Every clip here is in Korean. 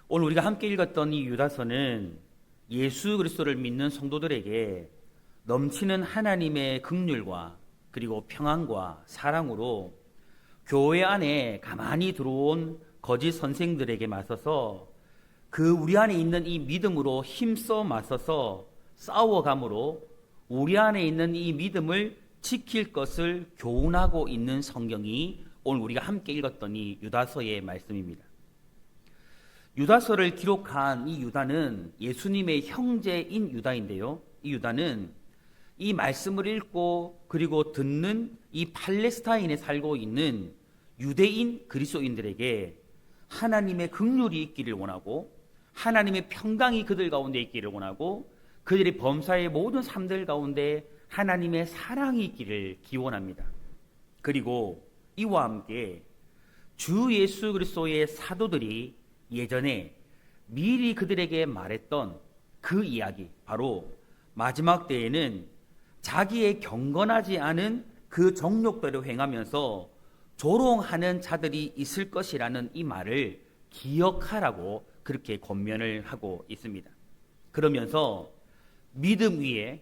오늘 우리가 함께 읽었던 이 유다서는 예수 그리스도를 믿는 성도들에게 넘치는 하나님의 긍휼과 그리고 평안과 사랑으로 교회 안에 가만히 들어온 거짓 선생들에게 맞서서 그 우리 안에 있는 이 믿음으로 힘써 맞서서 싸워감으로 우리 안에 있는 이 믿음을 지킬 것을 교훈하고 있는 성경이 오늘 우리가 함께 읽었던 이 유다서의 말씀입니다. 유다서를 기록한 이 유다는 예수님의 형제인 유다인데요. 이 유다는 이 말씀을 읽고 그리고 듣는 이 팔레스타인에 살고 있는 유대인 그리스도인들에게 하나님의 긍휼이 있기를 원하고 하나님의 평강이 그들 가운데 있기를 원하고 그들이 범사의 모든 삶들 가운데 하나님의 사랑이 있기를 기원합니다. 그리고 이와 함께 주 예수 그리스도의 사도들이 예전에 미리 그들에게 말했던 그 이야기, 바로 마지막 때에는 자기의 경건하지 않은 그 정욕대로 행하면서 조롱하는 자들이 있을 것이라는 이 말을 기억하라고 그렇게 권면을 하고 있습니다. 그러면서 믿음 위에,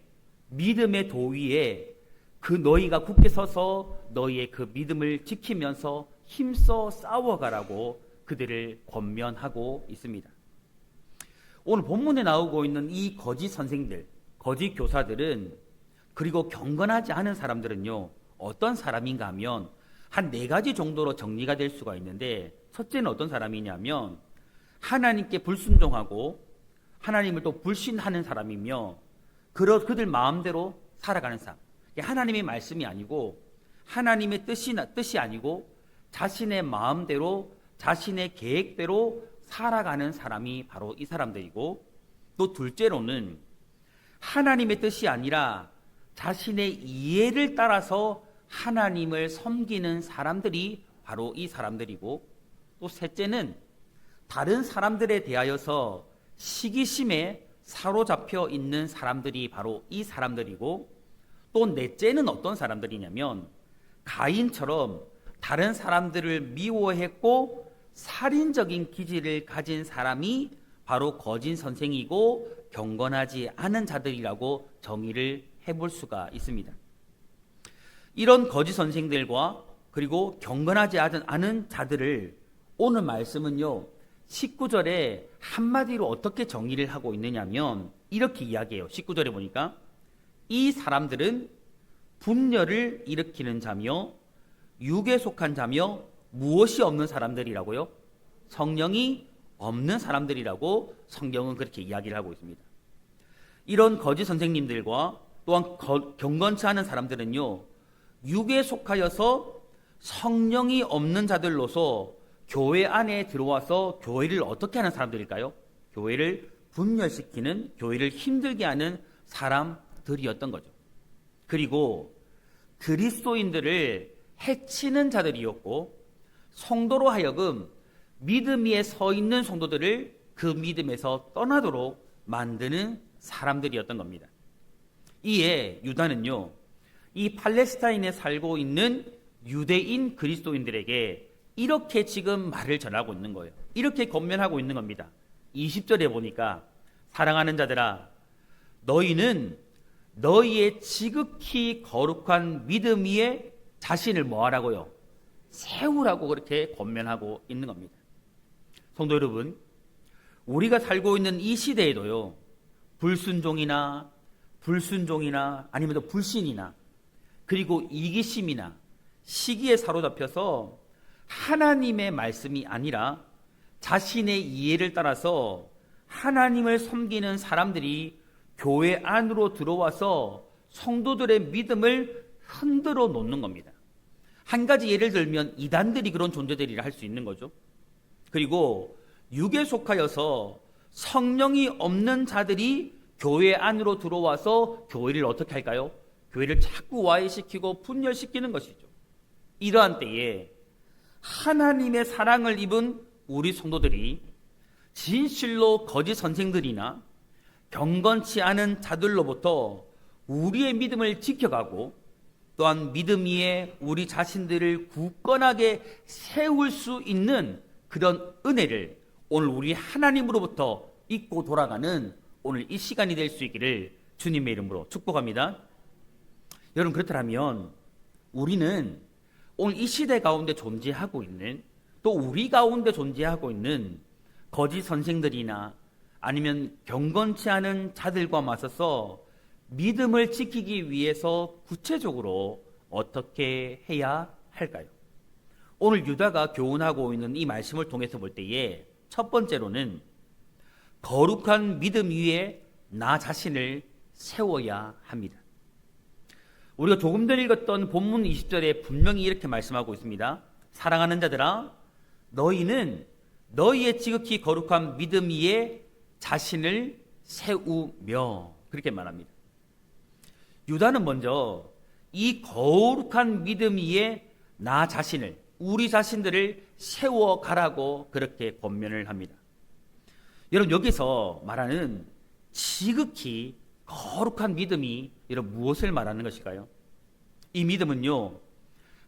믿음의 도 위에 그 너희가 굳게 서서 너희의 그 믿음을 지키면서 힘써 싸워가라고 그들을 권면하고 있습니다. 오늘 본문에 나오고 있는 이 거짓 선생들, 거짓 교사들은, 그리고 경건하지 않은 사람들은요, 어떤 사람인가 하면 한 4가지 정도로 정리가 될 수가 있는데, 첫째는 어떤 사람이냐면 하나님께 불순종하고 하나님을 또 불신하는 사람이며 그들 마음대로 살아가는 사람, 하나님의 말씀이 아니고 하나님의 뜻이 아니고 자신의 마음대로 자신의 계획대로 살아가는 사람이 바로 이 사람들이고, 또 둘째로는 하나님의 뜻이 아니라 자신의 이해를 따라서 하나님을 섬기는 사람들이 바로 이 사람들이고, 또 셋째는 다른 사람들에 대하여서 시기심에 사로잡혀 있는 사람들이 바로 이 사람들이고, 또 넷째는 어떤 사람들이냐면 가인처럼 다른 사람들을 미워했고 살인적인 기질을 가진 사람이 바로 거짓 선생이고 경건하지 않은 자들이라고 정의를 해볼 수가 있습니다. 이런 거짓 선생들과 그리고 경건하지 않은 자들을 오늘 말씀은요, 19절에 한마디로 어떻게 정의를 하고 있느냐면 이렇게 이야기해요. 19절에 보니까 이 사람들은 분열을 일으키는 자며 육에 속한 자며 무엇이 없는 사람들이라고요? 성령이 없는 사람들이라고 성경은 그렇게 이야기를 하고 있습니다. 이런 거짓 선생님들과 또한 경건치 않은 사람들은요, 육에 속하여서 성령이 없는 자들로서 교회 안에 들어와서 교회를 어떻게 하는 사람들일까요? 교회를 분열시키는, 교회를 힘들게 하는 사람들이었던 거죠. 그리고 그리스도인들을 해치는 자들이었고, 성도로 하여금 믿음 위에 서 있는 성도들을 그 믿음에서 떠나도록 만드는 사람들이었던 겁니다. 이에 유다는요, 이 팔레스타인에 살고 있는 유대인 그리스도인들에게 이렇게 지금 말을 전하고 있는 거예요. 이렇게 권면하고 있는 겁니다. 20절에 보니까 사랑하는 자들아, 너희는 너희의 지극히 거룩한 믿음 위에 자신을 뭐하라고요? 세우라고 그렇게 권면하고 있는 겁니다. 성도 여러분, 우리가 살고 있는 이 시대에도요, 불순종이나 아니면 또 불신이나 그리고 이기심이나 시기에 사로잡혀서 하나님의 말씀이 아니라 자신의 이해를 따라서 하나님을 섬기는 사람들이 교회 안으로 들어와서 성도들의 믿음을 흔들어 놓는 겁니다. 한 가지 예를 들면 이단들이 그런 존재들이라 할 수 있는 거죠. 그리고 육에 속하여서 성령이 없는 자들이 교회 안으로 들어와서 교회를 어떻게 할까요? 교회를 자꾸 와해시키고 분열시키는 것이죠. 이러한 때에 하나님의 사랑을 입은 우리 성도들이 진실로 거짓 선생들이나 경건치 않은 자들로부터 우리의 믿음을 지켜가고 또한 믿음 위에 우리 자신들을 굳건하게 세울 수 있는 그런 은혜를 오늘 우리 하나님으로부터 잊고 돌아가는 오늘 이 시간이 될 수 있기를 주님의 이름으로 축복합니다. 여러분, 그렇다면 우리는 오늘 이 시대 가운데 존재하고 있는, 또 우리 가운데 존재하고 있는 거짓 선생들이나 아니면 경건치 않은 자들과 맞서서 믿음을 지키기 위해서 구체적으로 어떻게 해야 할까요? 오늘 유다가 교훈하고 있는 이 말씀을 통해서 볼 때에 첫 번째로는 거룩한 믿음 위에 나 자신을 세워야 합니다. 우리가 조금 전에 읽었던 본문 20절에 분명히 이렇게 말씀하고 있습니다. 사랑하는 자들아, 너희는 너희의 지극히 거룩한 믿음 위에 자신을 세우며, 그렇게 말합니다. 유다는 먼저 이 거룩한 믿음 위에 나 자신을, 우리 자신들을 세워가라고 그렇게 권면을 합니다. 여러분, 여기서 말하는 지극히 거룩한 믿음이 여러분 무엇을 말하는 것일까요? 이 믿음은요,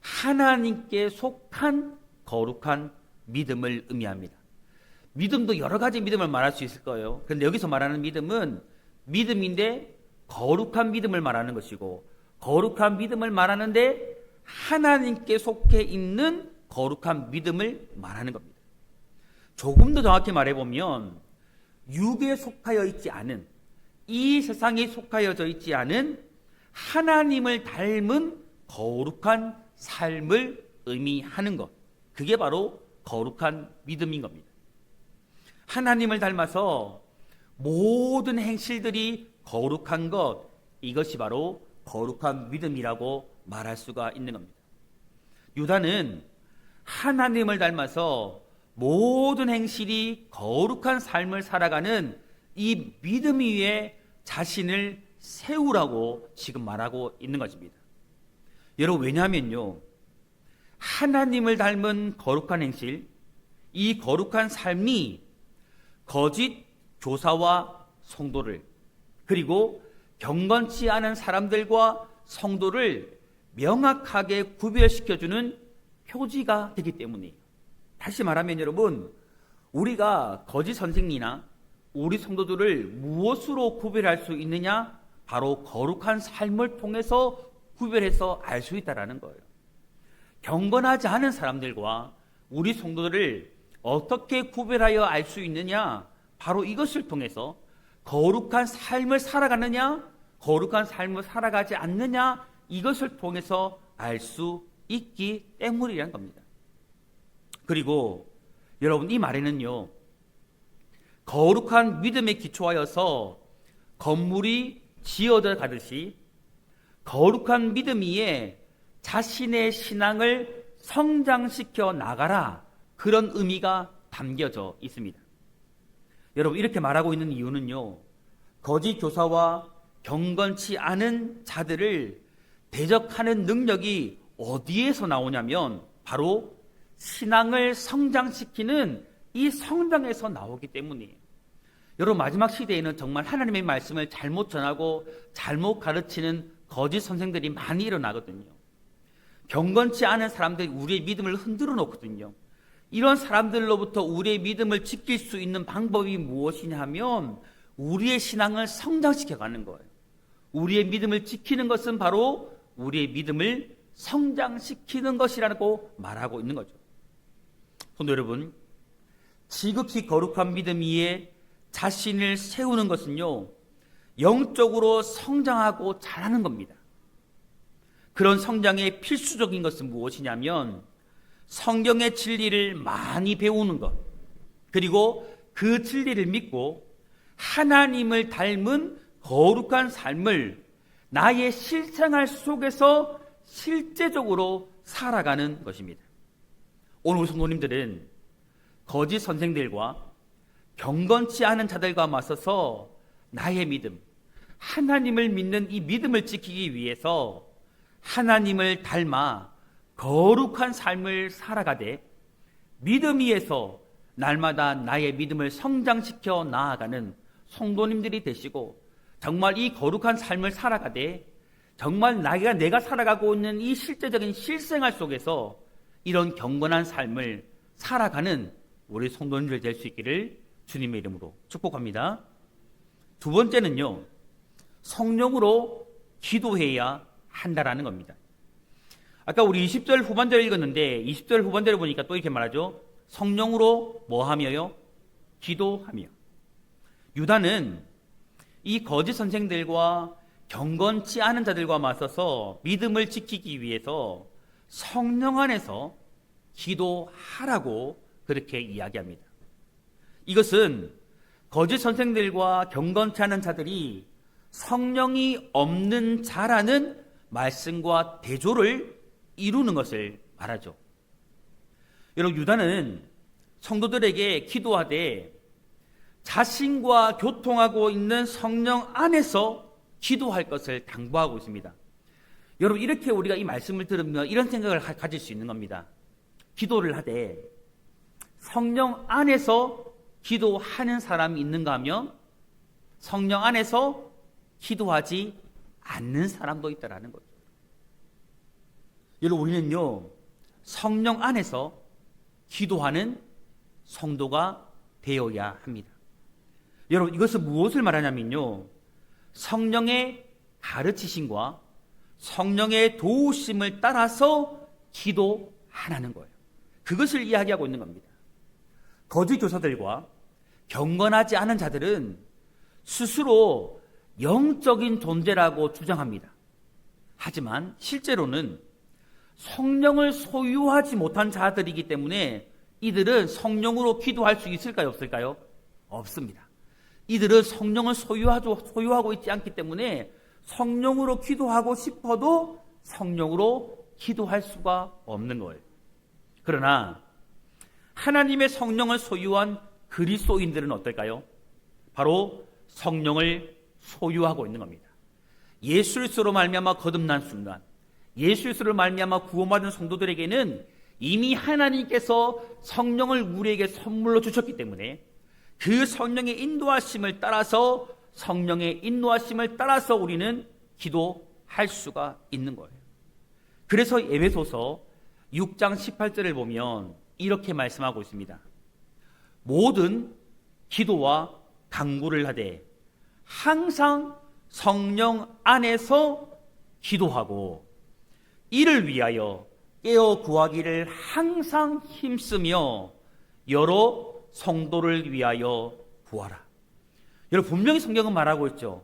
하나님께 속한 거룩한 믿음을 의미합니다. 믿음도 여러 가지 믿음을 말할 수 있을 거예요. 그런데 여기서 말하는 믿음은 믿음인데 거룩한 믿음을 말하는 것이고, 거룩한 믿음을 말하는데 하나님께 속해 있는 거룩한 믿음을 말하는 겁니다. 조금 더 정확히 말해보면 육에 속하여 있지 않은, 이 세상에 속하여져 있지 않은 하나님을 닮은 거룩한 삶을 의미하는 것, 그게 바로 거룩한 믿음인 겁니다. 하나님을 닮아서 모든 행실들이 거룩한 것, 이것이 바로 거룩한 믿음이라고 말할 수가 있는 겁니다. 유다는 하나님을 닮아서 모든 행실이 거룩한 삶을 살아가는 이 믿음 위에 자신을 세우라고 지금 말하고 있는 것입니다. 여러분, 왜냐하면요, 하나님을 닮은 거룩한 행실, 이 거룩한 삶이 거짓 교사와 성도를, 그리고 경건치 않은 사람들과 성도를 명확하게 구별시켜주는 표지가 되기 때문이에요. 다시 말하면 여러분, 우리가 거짓 선생이나 우리 성도들을 무엇으로 구별할 수 있느냐? 바로 거룩한 삶을 통해서 구별해서 알 수 있다는 거예요. 경건하지 않은 사람들과 우리 성도들을 어떻게 구별하여 알 수 있느냐? 바로 이것을 통해서 거룩한 삶을 살아가느냐, 거룩한 삶을 살아가지 않느냐, 이것을 통해서 알 수 있기 때문이라는 겁니다. 그리고 여러분, 이 말에는요, 거룩한 믿음에 기초하여서 건물이 지어져 가듯이 거룩한 믿음 위에 자신의 신앙을 성장시켜 나가라, 그런 의미가 담겨져 있습니다. 여러분, 이렇게 말하고 있는 이유는요, 거짓 교사와 경건치 않은 자들을 대적하는 능력이 어디에서 나오냐면 바로 신앙을 성장시키는 이 성장에서 나오기 때문이에요. 여러분, 마지막 시대에는 정말 하나님의 말씀을 잘못 전하고 잘못 가르치는 거짓 선생들이 많이 일어나거든요. 경건치 않은 사람들이 우리의 믿음을 흔들어 놓거든요. 이런 사람들로부터 우리의 믿음을 지킬 수 있는 방법이 무엇이냐 하면 우리의 신앙을 성장시켜가는 거예요. 우리의 믿음을 지키는 것은 바로 우리의 믿음을 성장시키는 것이라고 말하고 있는 거죠. 성도 여러분, 지극히 거룩한 믿음 위에 자신을 세우는 것은요, 영적으로 성장하고 자라는 겁니다. 그런 성장의 필수적인 것은 무엇이냐면 성경의 진리를 많이 배우는 것, 그리고 그 진리를 믿고 하나님을 닮은 거룩한 삶을 나의 실생활 속에서 실제적으로 살아가는 것입니다. 오늘 우리 성도님들은 거짓 선생들과 경건치 않은 자들과 맞서서 나의 믿음, 하나님을 믿는 이 믿음을 지키기 위해서 하나님을 닮아 거룩한 삶을 살아가되 믿음 위에서 날마다 나의 믿음을 성장시켜 나아가는 성도님들이 되시고, 정말 이 거룩한 삶을 살아가되 정말 내가 살아가고 있는 이 실제적인 실생활 속에서 이런 경건한 삶을 살아가는 우리 성도님들 될 수 있기를 주님의 이름으로 축복합니다. 두 번째는요, 성령으로 기도해야 한다라는 겁니다. 아까 우리 20절 후반절을 읽었는데 20절 후반절을 보니까 또 이렇게 말하죠. 성령으로 뭐 하며요? 기도하며. 유다는 이 거짓 선생들과 경건치 않은 자들과 맞서서 믿음을 지키기 위해서 성령 안에서 기도하라고 그렇게 이야기합니다. 이것은 거짓 선생들과 경건치 않은 자들이 성령이 없는 자라는 말씀과 대조를 이루는 것을 말하죠. 여러분, 유다는 성도들에게 기도하되 자신과 교통하고 있는 성령 안에서 기도할 것을 당부하고 있습니다. 여러분, 이렇게 우리가 이 말씀을 들으면 이런 생각을 가질 수 있는 겁니다. 기도를 하되 성령 안에서 기도하는 사람이 있는가 하면 성령 안에서 기도하지 않는 사람도 있다라는 거죠. 여러분, 우리는요, 성령 안에서 기도하는 성도가 되어야 합니다. 여러분, 이것은 무엇을 말하냐면요, 성령의 가르치심과 성령의 도우심을 따라서 기도하라는 거예요. 그것을 이야기하고 있는 겁니다. 거짓 교사들과 경건하지 않은 자들은 스스로 영적인 존재라고 주장합니다. 하지만 실제로는 성령을 소유하지 못한 자들이기 때문에 이들은 성령으로 기도할 수 있을까요? 없을까요? 없습니다. 이들은 성령을 소유하고 있지 않기 때문에 성령으로 기도하고 싶어도 성령으로 기도할 수가 없는 거예요. 그러나 하나님의 성령을 소유한 그리스도인들은 어떨까요? 바로 성령을 소유하고 있는 겁니다. 예수 그리스도로 말미암아 거듭난 순간, 예수 그리스도로 말미암아 구원받은 성도들에게는 이미 하나님께서 성령을 우리에게 선물로 주셨기 때문에 그 성령의 인도하심을 따라서 우리는 기도할 수가 있는 거예요. 그래서 에베소서 6장 18절을 보면 이렇게 말씀하고 있습니다. 모든 기도와 간구를 하되 항상 성령 안에서 기도하고 이를 위하여 깨어 구하기를 항상 힘쓰며 여러 성도를 위하여 구하라. 여러분, 분명히 성경은 말하고 있죠.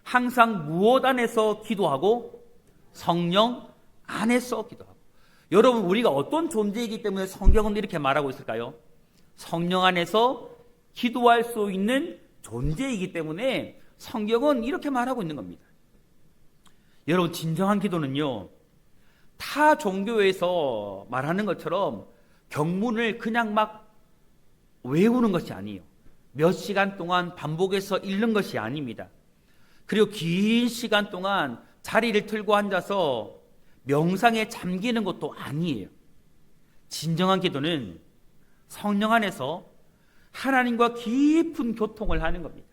항상 무엇 안에서 기도하고 성령 안에서 기도하고. 여러분, 우리가 어떤 존재이기 때문에 성경은 이렇게 말하고 있을까요? 성령 안에서 기도할 수 있는 존재이기 때문에 성경은 이렇게 말하고 있는 겁니다. 여러분, 진정한 기도는요, 타 종교에서 말하는 것처럼 경문을 그냥 막 외우는 것이 아니에요. 몇 시간 동안 반복해서 읽는 것이 아닙니다. 그리고 긴 시간 동안 자리를 틀고 앉아서 명상에 잠기는 것도 아니에요. 진정한 기도는 성령 안에서 하나님과 깊은 교통을 하는 겁니다.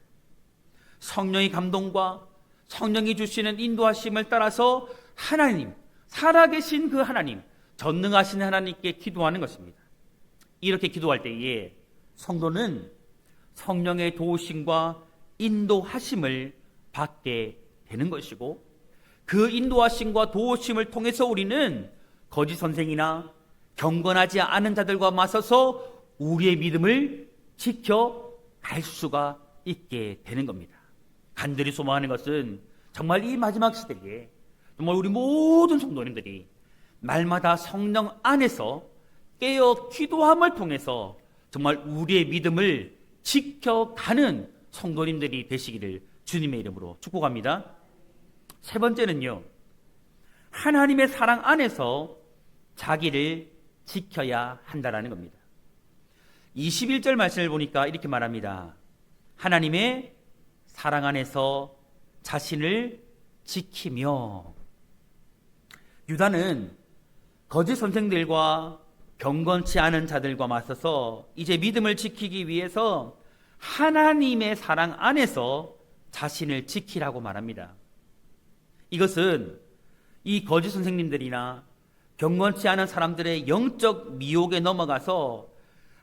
성령의 감동과 성령이 주시는 인도하심을 따라서 하나님, 살아계신 그 하나님, 전능하신 하나님께 기도하는 것입니다. 이렇게 기도할 때에 성도는 성령의 도우심과 인도하심을 받게 되는 것이고, 그 인도하심과 도우심을 통해서 우리는 거짓 선생이나 경건하지 않은 자들과 맞서서 우리의 믿음을 지켜갈 수가 있게 되는 겁니다. 간절히 소망하는 것은 정말 이 마지막 시대에 정말 우리 모든 성도님들이 날마다 성령 안에서 깨어 기도함을 통해서 정말 우리의 믿음을 지켜가는 성도님들이 되시기를 주님의 이름으로 축복합니다. 세 번째는요, 하나님의 사랑 안에서 자기를 지켜야 한다라는 겁니다. 21절 말씀을 보니까 이렇게 말합니다. 하나님의 사랑 안에서 자신을 지키며. 유다는 거짓 선생들과 경건치 않은 자들과 맞서서 이제 믿음을 지키기 위해서 하나님의 사랑 안에서 자신을 지키라고 말합니다. 이것은 이 거짓 선생님들이나 경건치 않은 사람들의 영적 미혹에 넘어가서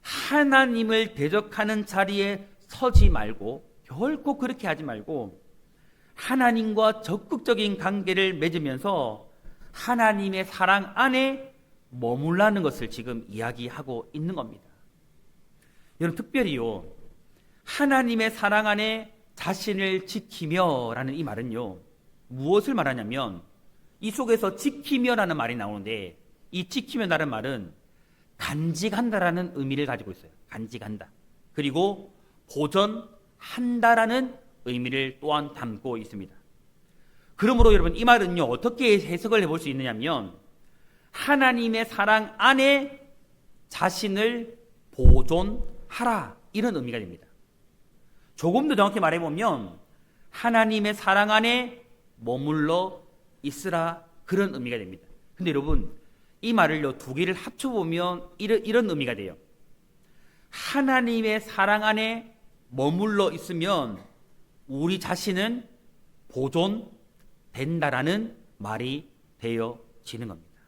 하나님을 대적하는 자리에 서지 말고, 결코 그렇게 하지 말고 하나님과 적극적인 관계를 맺으면서 하나님의 사랑 안에 머물라는 것을 지금 이야기하고 있는 겁니다. 여러분, 특별히요, 하나님의 사랑 안에 자신을 지키며 라는 이 말은요, 무엇을 말하냐면, 이 속에서 지키며라는 말이 나오는데, 이 지키며라는 말은 간직한다라는 의미를 가지고 있어요. 간직한다. 그리고 보존한다라는 의미를 또한 담고 있습니다. 그러므로 여러분, 이 말은요, 어떻게 해석을 해볼 수 있느냐면, 하나님의 사랑 안에 자신을 보존하라, 이런 의미가 됩니다. 조금 더 정확히 말해보면 하나님의 사랑 안에 머물러 있으라, 그런 의미가 됩니다. 근데 여러분, 이 말을요, 두 개를 합쳐보면 이런 의미가 돼요. 하나님의 사랑 안에 머물러 있으면 우리 자신은 보존된다라는 말이 되어지는 겁니다.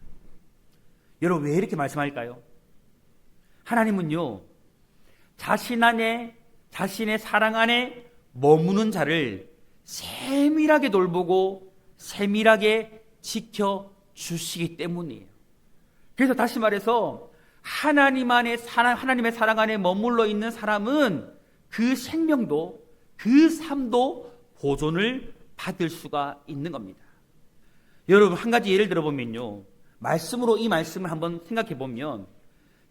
여러분, 왜 이렇게 말씀할까요? 하나님은요, 자신 안에, 자신의 사랑 안에 머무는 자를 세밀하게 돌보고 세밀하게 지켜주시기 때문이에요. 그래서 다시 말해서 하나님의 사랑 안에 머물러 있는 사람은 그 생명도, 그 삶도 보존을 받을 수가 있는 겁니다. 여러분, 한 가지 예를 들어보면요, 말씀으로 이 말씀을 한번 생각해 보면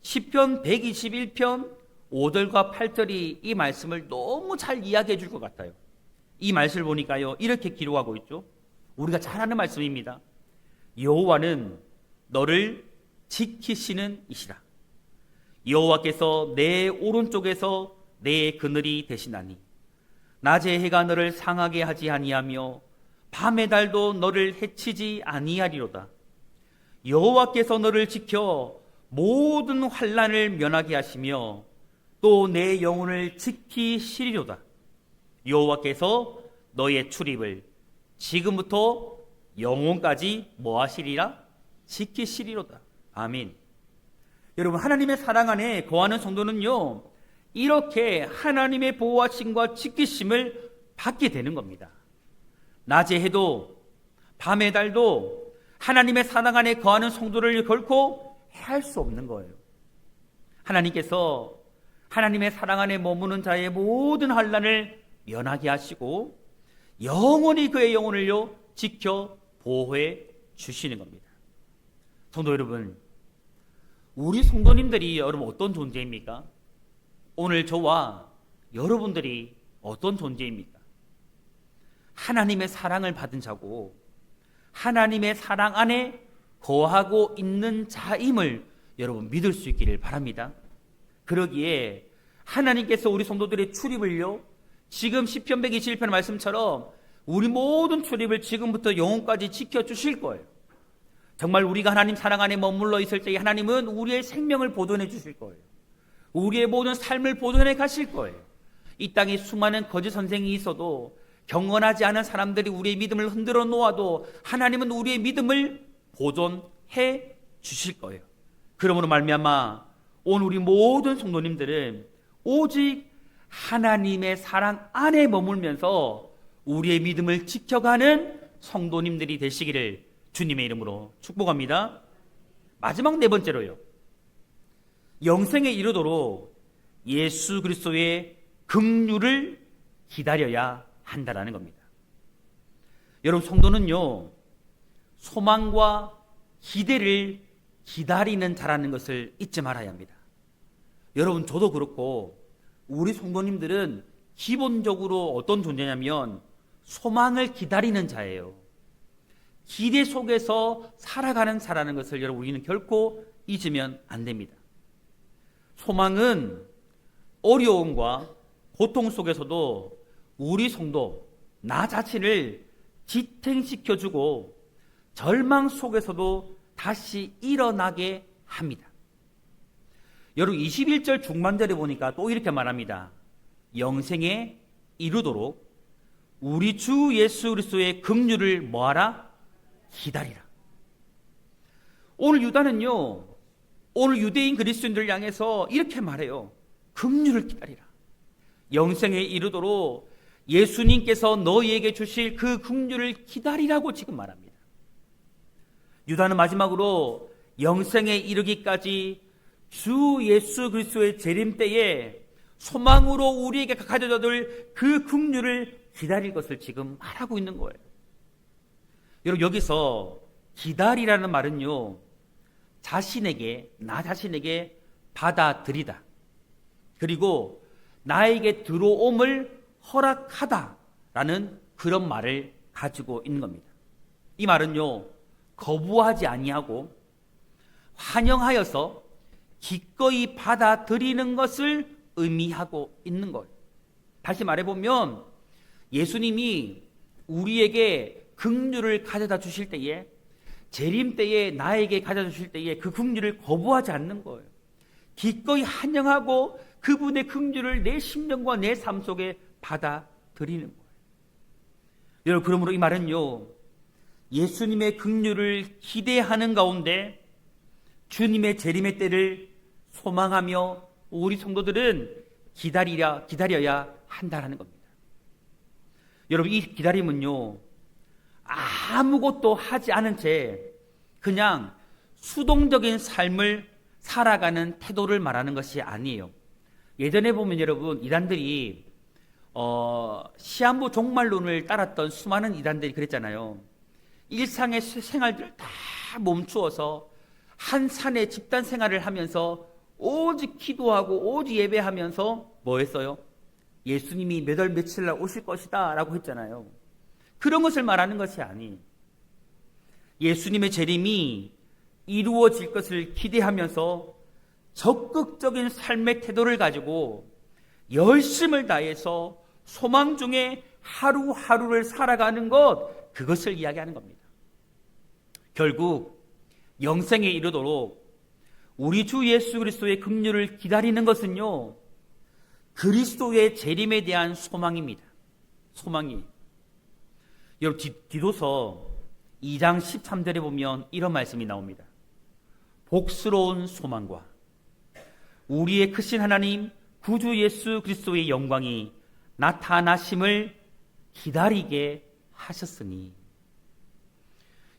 시편 121편 5절과 8절이 이 말씀을 너무 잘 이야기해 줄 것 같아요. 이 말씀을 보니까요, 이렇게 기록하고 있죠. 우리가 잘 아는 말씀입니다. 여호와는 너를 지키시는 이시라. 여호와께서 내 오른쪽에서 내 그늘이 되시나니 낮의 해가 너를 상하게 하지 아니하며 밤의 달도 너를 해치지 아니하리로다. 여호와께서 너를 지켜 모든 환난을 면하게 하시며 또 내 영혼을 지키시리로다. 여호와께서 너의 출입을 지금부터 영혼까지 뭐 하시리라? 지키시리로다. 아멘. 여러분, 하나님의 사랑 안에 거하는 성도는요, 이렇게 하나님의 보호하심과 지키심을 받게 되는 겁니다. 낮의 해도 밤의 달도 하나님의 사랑 안에 거하는 성도를 결코 해할 수 없는 거예요. 하나님께서 하나님의 사랑 안에 머무는 자의 모든 환난을 면하게 하시고 영원히 그의 영혼을요, 지켜 보호해 주시는 겁니다. 성도 여러분, 우리 성도님들이 여러분 어떤 존재입니까? 오늘 저와 여러분들이 어떤 존재입니까? 하나님의 사랑을 받은 자고 하나님의 사랑 안에 거하고 있는 자임을 여러분 믿을 수 있기를 바랍니다. 그러기에 하나님께서 우리 성도들의 출입을요, 지금 시편 121편 말씀처럼 우리 모든 출입을 지금부터 영혼까지 지켜주실 거예요. 정말 우리가 하나님 사랑 안에 머물러 있을 때 하나님은 우리의 생명을 보존해 주실 거예요. 우리의 모든 삶을 보존해 가실 거예요. 이 땅에 수많은 거짓 선생이 있어도, 경건하지 않은 사람들이 우리의 믿음을 흔들어 놓아도 하나님은 우리의 믿음을 보존해 주실 거예요. 그러므로 말미암아 오늘 우리 모든 성도님들은 오직 하나님의 사랑 안에 머물면서 우리의 믿음을 지켜가는 성도님들이 되시기를 주님의 이름으로 축복합니다. 마지막 네 번째로요, 영생에 이르도록 예수 그리스도의 긍휼을 기다려야 한다라는 겁니다. 여러분, 성도는요, 소망과 기대를 기다리는 자라는 것을 잊지 말아야 합니다. 여러분, 저도 그렇고 우리 성도님들은 기본적으로 어떤 존재냐면 소망을 기다리는 자예요. 기대 속에서 살아가는 자라는 것을 여러분 우리는 결코 잊으면 안 됩니다. 소망은 어려움과 고통 속에서도 우리 성도, 나 자신을 지탱시켜주고 절망 속에서도 다시 일어나게 합니다. 여러분 21절 중반절에 보니까 또 이렇게 말합니다. 영생에 이르도록 우리 주 예수 그리스도의 긍휼을 뭐하라? 기다리라. 오늘 유다는요, 오늘 유대인 그리스도인들을 향해서 이렇게 말해요. 긍휼을 기다리라. 영생에 이르도록 예수님께서 너희에게 주실 그 긍휼을 기다리라고 지금 말합니다. 유다는 마지막으로 영생에 이르기까지 주 예수 그리스도의 재림 때에 소망으로 우리에게 가져다 줄 그 긍휼을 기다릴 것을 지금 말하고 있는 거예요. 여러분, 여기서 기다리라는 말은요, 나 자신에게 받아들이다, 그리고 나에게 들어옴을 허락하다라는 그런 말을 가지고 있는 겁니다. 이 말은요, 거부하지 아니하고 환영하여서 기꺼이 받아들이는 것을 의미하고 있는 거예요. 다시 말해보면 예수님이 우리에게 긍휼을 가져다 주실 때에, 재림 때에 나에게 가져다 주실 때에 그 긍휼을 거부하지 않는 거예요. 기꺼이 환영하고 그분의 긍휼을 내 심령과 내 삶 속에 받아들이는 거예요. 여러분, 그러므로 이 말은요, 예수님의 긍휼을 기대하는 가운데 주님의 재림의 때를 소망하며 우리 성도들은 기다려야 한다는 겁니다. 여러분, 이 기다림은요, 아무것도 하지 않은 채 그냥 수동적인 삶을 살아가는 태도를 말하는 것이 아니에요. 예전에 보면 여러분, 이단들이 시한부 종말론을 따랐던 수많은 이단들이 그랬잖아요. 일상의 생활들을 다 멈추어서 한 산에 집단 생활을 하면서 오직 기도하고 오직 예배하면서 뭐 했어요? 예수님이 몇 월 며칠 날 오실 것이다 라고 했잖아요. 그런 것을 말하는 것이 아니, 예수님의 재림이 이루어질 것을 기대하면서 적극적인 삶의 태도를 가지고 열심을 다해서 소망 중에 하루하루를 살아가는 것, 그것을 이야기하는 겁니다. 결국 영생에 이르도록 우리 주 예수 그리스도의 긍휼을 기다리는 것은요, 그리스도의 재림에 대한 소망입니다. 소망이. 여러분, 디도서 2장 13절에 보면 이런 말씀이 나옵니다. 복스러운 소망과 우리의 크신 하나님 구주 예수 그리스도의 영광이 나타나심을 기다리게 하셨으니.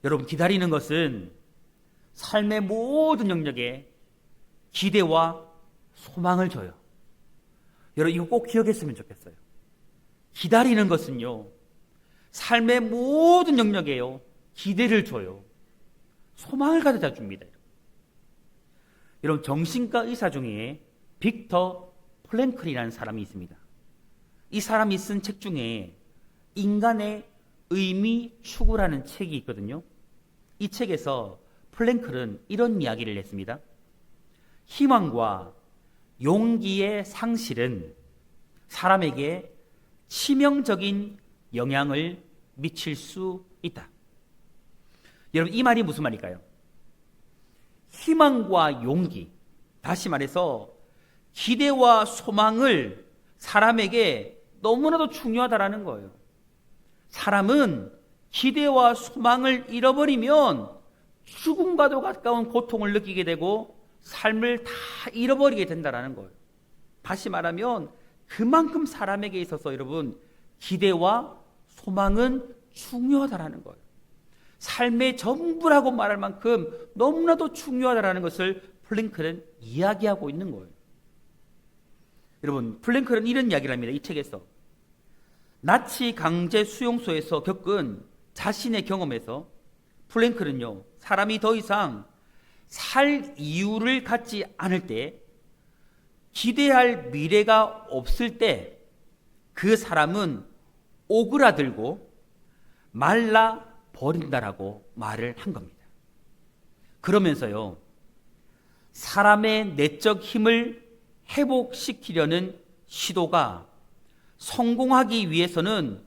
여러분, 기다리는 것은 삶의 모든 영역에 기대와 소망을 줘요. 여러분, 이거 꼭 기억했으면 좋겠어요. 기다리는 것은요, 삶의 모든 영역에요, 기대를 줘요. 소망을 가져다 줍니다. 여러분, 정신과 의사 중에 빅터 플랭클이라는 사람이 있습니다. 이 사람이 쓴 책 중에 인간의 의미 추구라는 책이 있거든요. 이 책에서 플랭클은 이런 이야기를 했습니다. 희망과 용기의 상실은 사람에게 치명적인 영향을 미칠 수 있다. 여러분, 이 말이 무슨 말일까요? 희망과 용기, 다시 말해서 기대와 소망을 사람에게 너무나도 중요하다라는 거예요. 사람은 기대와 소망을 잃어버리면 죽음과도 가까운 고통을 느끼게 되고 삶을 다 잃어버리게 된다는 거예요. 다시 말하면 그만큼 사람에게 있어서 여러분, 기대와 소망은 중요하다는 거예요. 삶의 전부라고 말할 만큼 너무나도 중요하다는 것을 플랭클은 이야기하고 있는 거예요. 여러분, 플랭클은 이런 이야기를 합니다. 이 책에서 나치 강제 수용소에서 겪은 자신의 경험에서 플랭클은요, 사람이 더 이상 살 이유를 갖지 않을 때, 기대할 미래가 없을 때 그 사람은 오그라들고 말라 버린다라고 말을 한 겁니다. 그러면서요, 사람의 내적 힘을 회복시키려는 시도가 성공하기 위해서는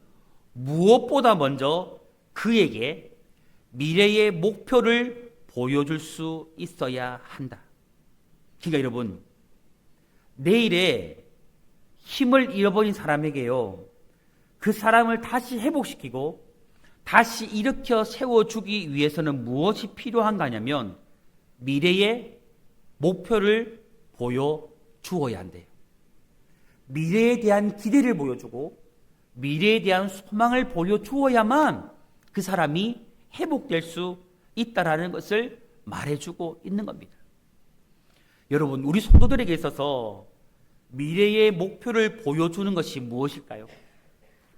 무엇보다 먼저 그에게 미래의 목표를 보여줄 수 있어야 한다. 그러니까 여러분, 내일에 힘을 잃어버린 사람에게요, 그 사람을 다시 회복시키고 다시 일으켜 세워주기 위해서는 무엇이 필요한가 하냐면 미래의 목표를 보여주어야 한대요. 미래에 대한 기대를 보여주고 미래에 대한 소망을 보여주어야만 그 사람이 회복될 수 있다라는 것을 말해주고 있는 겁니다. 여러분, 우리 성도들에게 있어서 미래의 목표를 보여주는 것이 무엇일까요?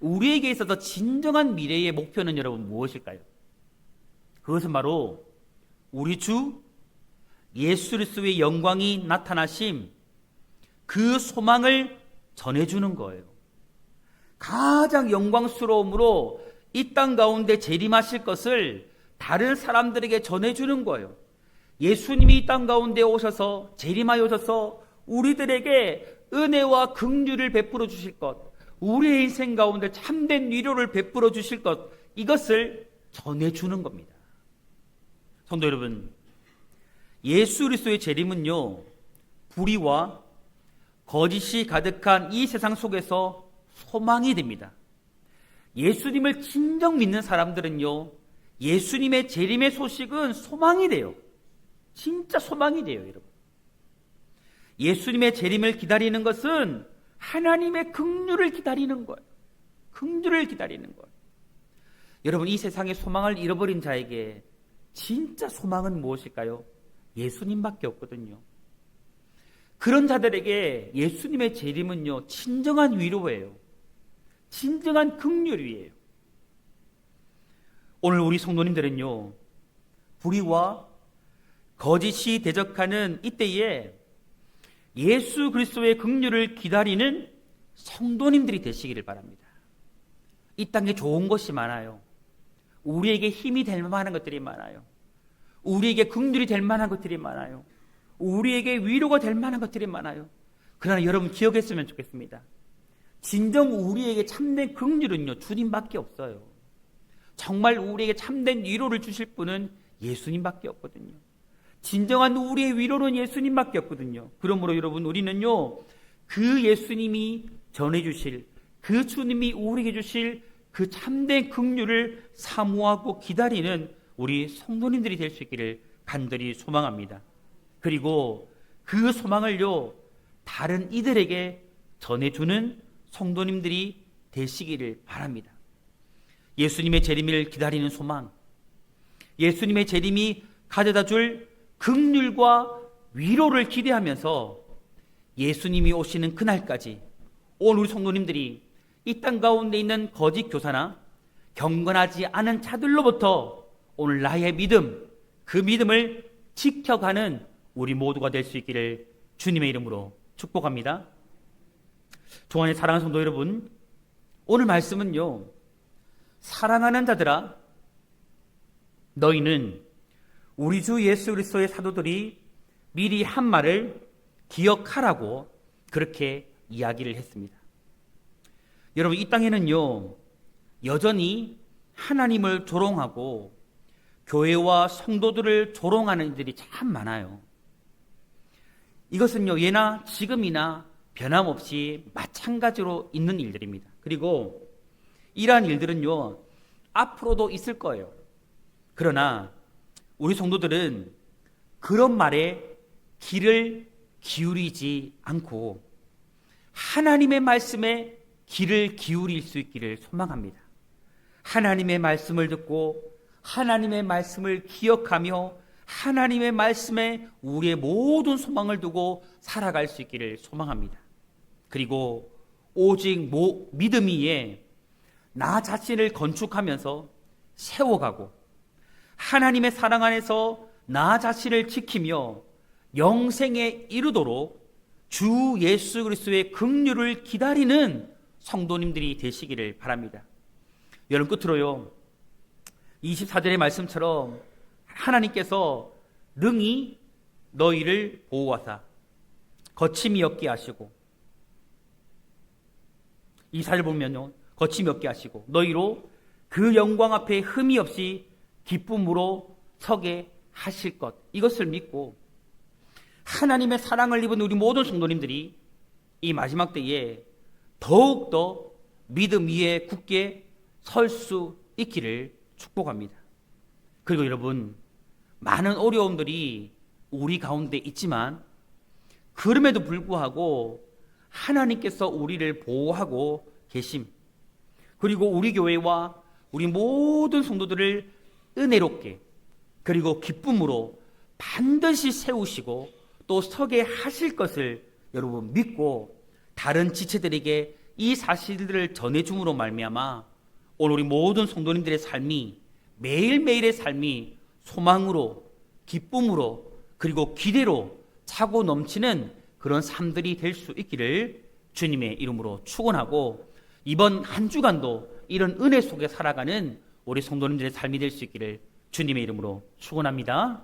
우리에게 있어서 진정한 미래의 목표는 여러분 무엇일까요? 그것은 바로 우리 주 예수 그리스도의 영광이 나타나심, 그 소망을 전해주는 거예요. 가장 영광스러움으로 이 땅 가운데 재림하실 것을 다른 사람들에게 전해주는 거예요. 예수님이 이 땅 가운데 오셔서 재림하여 오셔서 우리들에게 은혜와 긍휼을 베풀어 주실 것, 우리의 인생 가운데 참된 위로를 베풀어 주실 것, 이것을 전해주는 겁니다. 성도 여러분, 예수 그리스도의 재림은요, 불의와 거짓이 가득한 이 세상 속에서 소망이 됩니다. 예수님을 진정 믿는 사람들은요, 예수님의 재림의 소식은 소망이 돼요. 진짜 소망이 돼요, 여러분. 예수님의 재림을 기다리는 것은 하나님의 긍휼을 기다리는 거예요. 긍휼을 기다리는 거예요. 여러분, 이 세상의 소망을 잃어버린 자에게 진짜 소망은 무엇일까요? 예수님밖에 없거든요. 그런 자들에게 예수님의 재림은요, 진정한 위로예요. 진정한 긍휼이에요. 오늘 우리 성도님들은요, 불의와 거짓이 대적하는 이때에 예수 그리스도의 긍휼을 기다리는 성도님들이 되시기를 바랍니다. 이 땅에 좋은 것이 많아요. 우리에게 힘이 될 만한 것들이 많아요. 우리에게 긍휼이 될 만한 것들이 많아요. 우리에게 위로가 될 만한 것들이 많아요. 그러나 여러분 기억했으면 좋겠습니다. 진정 우리에게 참된 긍휼은요, 주님밖에 없어요. 정말 우리에게 참된 위로를 주실 분은 예수님밖에 없거든요. 진정한 우리의 위로는 예수님밖에 없거든요. 그러므로 여러분, 우리는요, 그 예수님이 전해주실, 그 주님이 우리에게 주실 그 참된 긍휼을 사모하고 기다리는 우리 성도님들이 될 수 있기를 간절히 소망합니다. 그리고 그 소망을요, 다른 이들에게 전해주는 성도님들이 되시기를 바랍니다. 예수님의 재림을 기다리는 소망, 예수님의 재림이 가져다 줄 긍휼과 위로를 기대하면서 예수님이 오시는 그날까지 오늘 우리 성도님들이 이 땅 가운데 있는 거짓 교사나 경건하지 않은 자들로부터 오늘 나의 믿음, 그 믿음을 지켜가는 우리 모두가 될 수 있기를 주님의 이름으로 축복합니다. 종안의 사랑하는 성도 여러분, 오늘 말씀은요, 사랑하는 자들아, 너희는 우리 주 예수 그리스도의 사도들이 미리 한 말을 기억하라고 그렇게 이야기를 했습니다. 여러분, 이 땅에는요, 여전히 하나님을 조롱하고 교회와 성도들을 조롱하는 이들이 참 많아요. 이것은요, 예나 지금이나 변함없이 마찬가지로 있는 일들입니다. 그리고 이러한 일들은요, 앞으로도 있을 거예요. 그러나 우리 성도들은 그런 말에 귀를 기울이지 않고 하나님의 말씀에 귀를 기울일 수 있기를 소망합니다. 하나님의 말씀을 듣고 하나님의 말씀을 기억하며 하나님의 말씀에 우리의 모든 소망을 두고 살아갈 수 있기를 소망합니다. 그리고 오직 믿음 위에 나 자신을 건축하면서 세워가고 하나님의 사랑 안에서 나 자신을 지키며 영생에 이르도록 주 예수 그리스도의 긍휼을 기다리는 성도님들이 되시기를 바랍니다. 여러분, 끝으로요, 24절의 말씀처럼 하나님께서 능히 너희를 보호하사 거침이 없게 하시고, 24절 보면요, 거침이 없게 하시고 너희로 그 영광 앞에 흠이 없이 기쁨으로 서게 하실 것, 이것을 믿고 하나님의 사랑을 입은 우리 모든 성도님들이 이 마지막 때에 더욱더 믿음 위에 굳게 설 수 있기를 축복합니다. 그리고 여러분, 많은 어려움들이 우리 가운데 있지만 그럼에도 불구하고 하나님께서 우리를 보호하고 계심, 그리고 우리 교회와 우리 모든 성도들을 은혜롭게 그리고 기쁨으로 반드시 세우시고 또 서게 하실 것을 여러분 믿고 다른 지체들에게 이 사실들을 전해줌으로 말미암아 오늘 우리 모든 성도님들의 삶이 매일매일의 삶이 소망으로 기쁨으로 그리고 기대로 차고 넘치는 그런 삶들이 될 수 있기를 주님의 이름으로 축원하고 이번 한 주간도 이런 은혜 속에 살아가는 우리 성도님들의 삶이 될 수 있기를 주님의 이름으로 축원합니다.